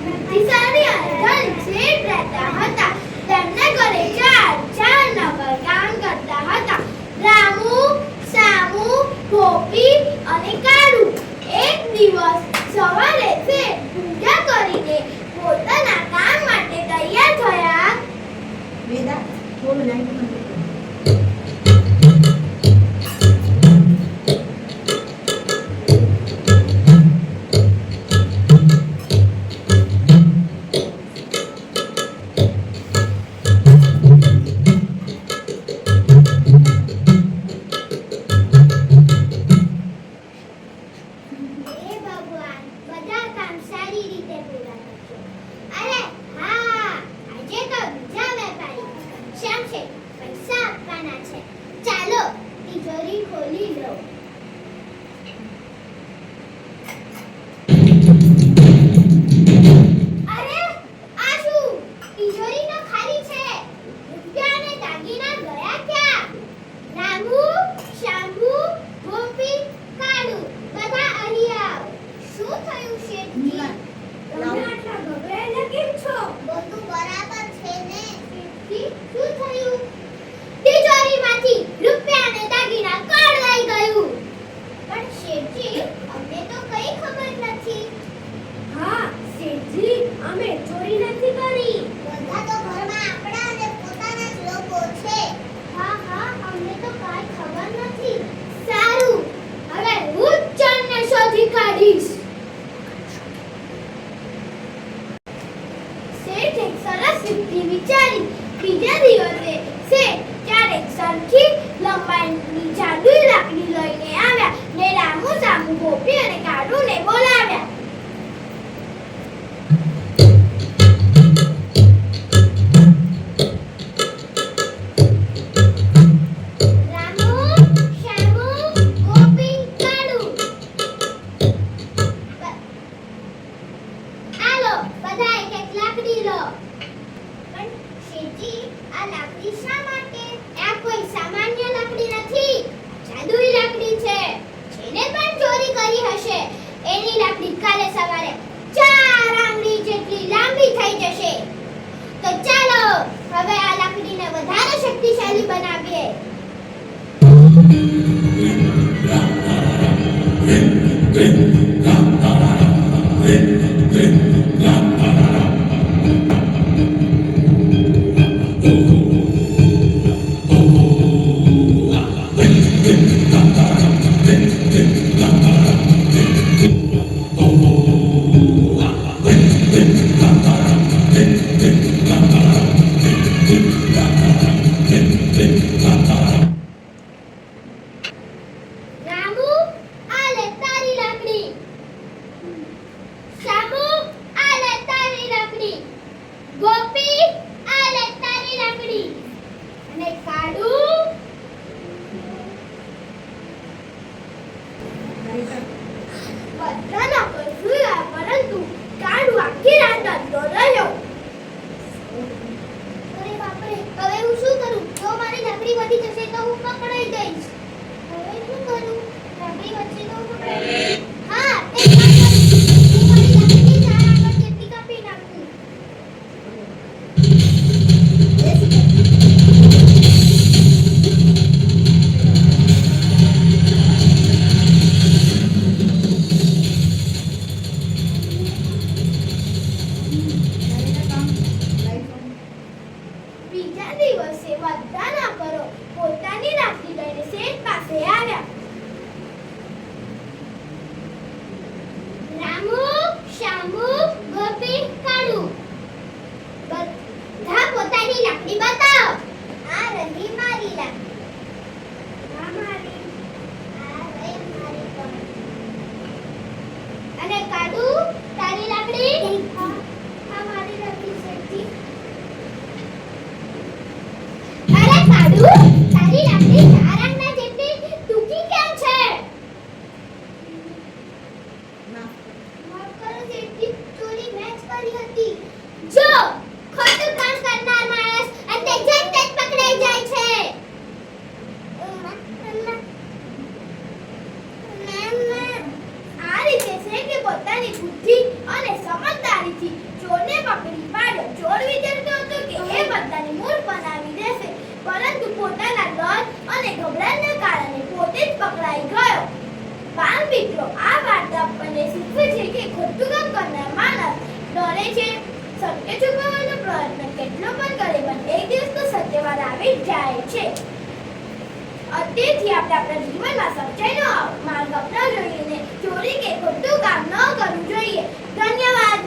બુદ્ધિશાળી અને ધનિક શેઠ રહેતા હતા. તેમના ઘરે ચાર નોકર કામ કરતા હતા. રામુ, શામુ, ગોપી અને કાળુ. એક દિવસ સવારે શેઠ પૂજા કરીને પોતાના કામ માટે તૈયાર થયા. વેદા થોડું લાઈટ બંધ કર. હે ભગવાન, બધા કામ સારી રીતે પૂરા કરજો. અરે હા, આજે તો બીજા વેપારી શ્યામ છે, પૈસા આપવાના છે. ચાલો તિજોરી ખોલી લો. અરે આ શું? તિજોરી તો ખાલી છે. રૂપિયા અને દાગીના ગયા ક્યાં? રામુ, શાંભુ, ગોપી, કાળુ, બધા અહીં આવો. શું થયું શેઠજી? તમે આટલા ગભરાયેલા કેમ છો? બધું બરાબર છે ને? શેઠજી, શું થયું? તિજોરીમાંથી રૂપિયા અને દાગીના કોણ લઈ ગયું? પણ શેઠજી, અમને તો કઈ ખબર નથી. હા શેઠજી, અમે ચોરી નથી કરી. બધા તો ઘરમાં આપણા અને પોતાના જ લોકો છે. હા અમને તો કાંઈ ખબર નથી. સારું, હવે હું જ ચોરને શોધી કાઢીશ. શેઠ એક સરસ યુક્તિ વિચારી. બીજા દિવસે શેઠ ક્યારેક સરખી લંબાઈની જાદુઈ લાકડી લઈને આવ્યા ને રામુ, શામુ, ગોપી અને કાળુને બોલાવ્યા. રામુ, શામુ, ગોપી, કાળુ, આલો બધા એક લાકડી લો. પણ શેઠજી, આ લાકડી શા માટે? આ કોઈ સામાન્ય લાકડી નથી, જાદુઈ લાકડી છે. જેને પણ ચોરી કરી હશે એની લાકડી કાલે સવારે 4 આંગળી જેટલી લાંબી થઈ જશે. તો ચાલો હવે આ લાકડીને વધારે શક્તિશાળી બનાવીએ. રામુ, આ લે તારી લાકડી. શામુ, આ લે તારી લાકડી. ગોપી, આ લે તારી લાકડી. અને કાળુ, બધાના પર સુયા, પરંતુ કાળુ આખી રાત ડરતો રહ્યો. અરે બાપરે, હવે હું શું કરું? જો મારી લાકડી વધી જશે તો હું પકડાઈ જઈશ. હવે શું કરું? લાકડી વચ્ચે તો હું પકડાઈ. હા, એક કામ કરું. હું મારી લાકડી ચાર આગળ જેટલી કાપી નાખું. બીજા દિવસે બધા ના કરો પોતાની લાકડી લઈને શેઠ પાસે આવ્યા. રામુ, શામુ, ગોપી, કાળુ, બધા પોતાની લાકડી બતાવો. આ રહી મારી લાકડી. આ મારી. આ રહી મારી પણ. અને કાળુ, તારી લાકડી? આ મારી લાકડી શેઠજી. અરે મિત્રો આ વાર્તા આપણને શીખવે છે કે ખોટું કામ કરનાર માણસ ડરે છે, સત્ય છુપાવવાનો પ્રયત્ન કેટલો પણ કરે પણ એક દિવસ તો સત્ય વાર આવી જ જાય છે. તેથી આપણે આપણા જીવનમાં સચ્ચાઈનો માર્ગ અપનાવવો જોઈએ, ચોરી કે ખોટું કામ ન કરવું જોઈએ. ધન્યવાદ.